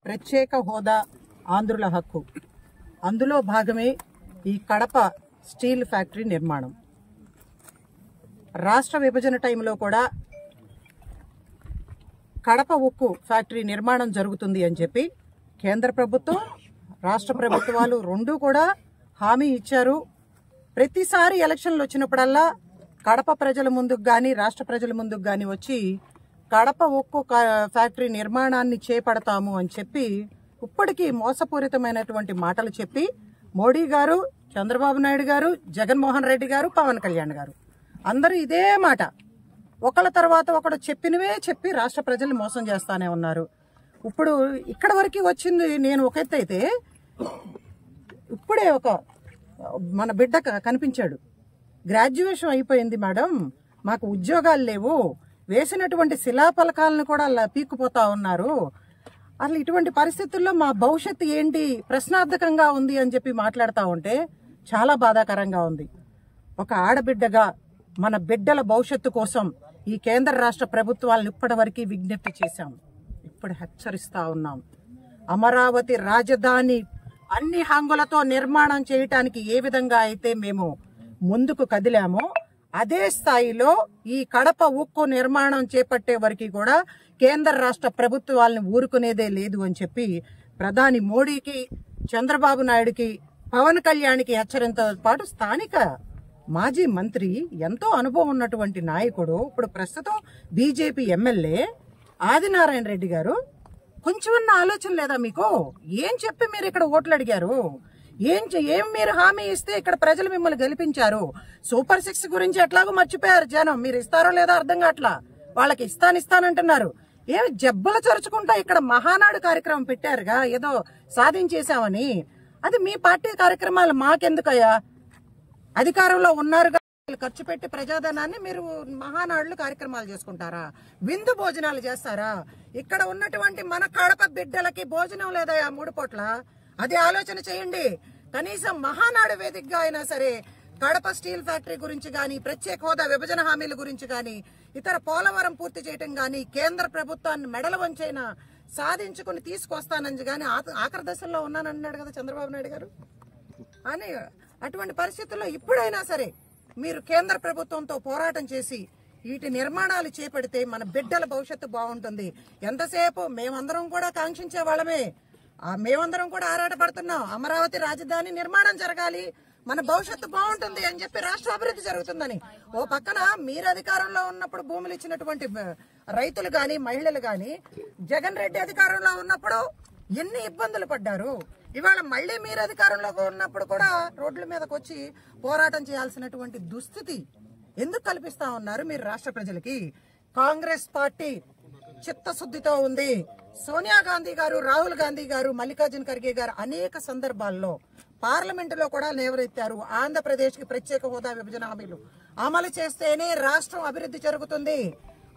ప్రత్యేక హోదా ఆంధ్రుల హక్కు. అందులో భాగమే ఈ కడప స్టీల్ ఫ్యాక్టరీ నిర్మాణం. రాష్ట్ర విభజన టైంలో కూడా కడప ఉక్కు ఫ్యాక్టరీ నిర్మాణం జరుగుతుంది అని చెప్పి కేంద్ర ప్రభుత్వం, రాష్ట్ర ప్రభుత్వాలు రెండూ కూడా హామీ ఇచ్చారు. ప్రతిసారి ఎలక్షన్లు వచ్చినప్పుడల్లా కడప ప్రజల ముందుకు కానీ రాష్ట్ర ప్రజల ముందుకు కానీ వచ్చి కడప ఉక్కు ఫ్యాక్టరీ నిర్మాణాన్ని చేపడతాము అని చెప్పి ఇప్పటికీ మోసపూరితమైనటువంటి మాటలు చెప్పి మోడీ గారు, చంద్రబాబు నాయుడు గారు, జగన్మోహన్ రెడ్డి గారు, పవన్ కళ్యాణ్ గారు అందరూ ఇదే మాట ఒకళ్ళ తర్వాత ఒకడు చెప్పినవే చెప్పి రాష్ట్ర ప్రజల్ని మోసం చేస్తానే ఉన్నారు. ఇప్పుడు ఇక్కడ వరకు వచ్చింది నేను ఒక ఎత్తు అయితే, ఇప్పుడే ఒక మన బిడ్డ కనిపించాడు. గ్రాడ్యుయేషన్ అయిపోయింది మేడం, మాకు ఉద్యోగాలు లేవు, వేసినటువంటి శిలాఫలకాలను కూడా అలా పీక్కుపోతా ఉన్నారు, అసలు ఇటువంటి పరిస్థితుల్లో మా భవిష్యత్తు ఏంటి ప్రశ్నార్థకంగా ఉంది అని చెప్పి మాట్లాడుతూ ఉంటే చాలా బాధాకరంగా ఉంది. ఒక ఆడబిడ్డగా మన బిడ్డల భవిష్యత్తు కోసం ఈ కేంద్ర రాష్ట్ర ప్రభుత్వాలను ఇప్పటి వరకు విజ్ఞప్తి చేశాం, ఇప్పుడు హెచ్చరిస్తా ఉన్నాం. అమరావతి రాజధాని అన్ని హంగులతో నిర్మాణం చేయటానికి ఏ విధంగా అయితే మేము ముందుకు కదిలామో అదే స్థాయిలో ఈ కడప ఉక్కు నిర్మాణం చేపట్టే వరకు కూడా కేంద్ర రాష్ట్ర ప్రభుత్వాలను ఊరుకునేదే లేదు అని చెప్పి ప్రధాని మోడీకి, చంద్రబాబు నాయుడుకి, పవన్ కళ్యాణ్కి హెచ్చరించతో పాటు స్థానిక మాజీ మంత్రి, ఎంతో అనుభవం ఉన్నటువంటి నాయకుడు, ఇప్పుడు ప్రస్తుతం బీజేపీ ఎమ్మెల్యే ఆదినారాయణ రెడ్డి గారు, కొంచెమన్న ఆలోచన లేదా మీకు? ఏం చెప్పి మీరు ఇక్కడ ఓట్లు అడిగారు? ఏం మీరు హామీ ఇస్తే ఇక్కడ ప్రజలు మిమ్మల్ని గెలిపించారు? సూపర్ 6 గురించి ఎట్లాగో మర్చిపోయారు జనం. మీరు ఇస్తారో లేదో అర్థం కావట్లా. వాళ్ళకి ఇస్తానంటున్నారు. ఏమి జబ్బలు చరుచుకుంటా ఇక్కడ మహానాడు కార్యక్రమం పెట్టారుగా, ఏదో సాధించేశామని. అది మీ పార్టీ కార్యక్రమాలు మాకెందుకయ్యా? అధికారంలో ఉన్నారుగా, ఖర్చు పెట్టి ప్రజాధనాన్ని మీరు మహానాడులు కార్యక్రమాలు చేసుకుంటారా? విందు భోజనాలు చేస్తారా? ఇక్కడ ఉన్నటువంటి మన కడప బిడ్డలకి భోజనం లేదయా 3 పూట్ల? అది ఆలోచన చేయండి. కనీసం మహానాడు వేదికగా అయినా సరే కడప స్టీల్ ఫ్యాక్టరీ గురించి గాని, ప్రత్యేక హోదా విభజన హామీల గురించి గాని, ఇతర పోలవరం పూర్తి చేయటం గాని, కేంద్ర ప్రభుత్వాన్ని మెడల వంచైనా సాధించుకుని తీసుకొస్తానని గాని ఆఖరి దశల్లో ఉన్నానన్నాడు కదా చంద్రబాబు నాయుడు గారు. అని అటువంటి పరిస్థితుల్లో ఇప్పుడైనా సరే మీరు కేంద్ర ప్రభుత్వంతో పోరాటం చేసి వీటి నిర్మాణాలు చేపడితే మన బిడ్డల భవిష్యత్తు బాగుంటుంది. ఎంతసేపు మేమందరం కూడా కాంక్షించే వాళ్ళమే, మేమందరం కూడా ఆరాటపడుతున్నాం. అమరావతి రాజధాని నిర్మాణం జరగాలి, మన భవిష్యత్తు బాగుంటుంది అని చెప్పి రాష్ట్ర అభివృద్ధి జరుగుతుందని. ఓ పక్కన మీరు అధికారంలో ఉన్నప్పుడు భూములు ఇచ్చినటువంటి రైతులు గాని, మహిళలు గాని, జగన్ రెడ్డి అధికారంలో ఉన్నప్పుడు ఎన్ని ఇబ్బందులు పడ్డారు. ఇవాళ మళ్లీ మీరు అధికారంలో ఉన్నప్పుడు కూడా రోడ్ల మీదకి వచ్చి పోరాటం చేయాల్సినటువంటి దుస్థితి ఎందుకు కల్పిస్తా ఉన్నారు మీరు రాష్ట్ర ప్రజలకి? కాంగ్రెస్ పార్టీ చిత్తశుద్ధితో ఉంది. సోనియా గాంధీ గారు, రాహుల్ గాంధీ గారు, మల్లికార్జున ఖర్గే గారు అనేక సందర్భాల్లో పార్లమెంటులో కూడా లేవనెత్తారు. ఆంధ్రప్రదేశ్ కి ప్రత్యేక హోదా విభజన హామీలు అమలు చేస్తేనే రాష్ట్రం అభివృద్ధి జరుగుతుంది,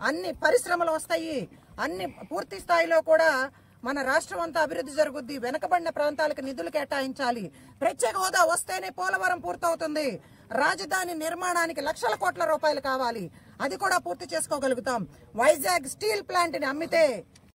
అన్ని పరిశ్రమలు వస్తాయి, అన్ని పూర్తి స్థాయిలో కూడా మన రాష్ట్రం అంతా అభివృద్ధి జరుగుద్ది, వెనకబడిన ప్రాంతాలకు నిధులు కేటాయించాలి, ప్రత్యేక హోదా వస్తేనే పోలవరం పూర్తవుతుంది, రాజధాని నిర్మాణానికి లక్షల కోట్ల రూపాయలు కావాలి, అది కూడా పూర్తి చేసుకోగలుగుతాం, వైజాగ్ స్టీల్ ప్లాంట్ ని అమ్మితే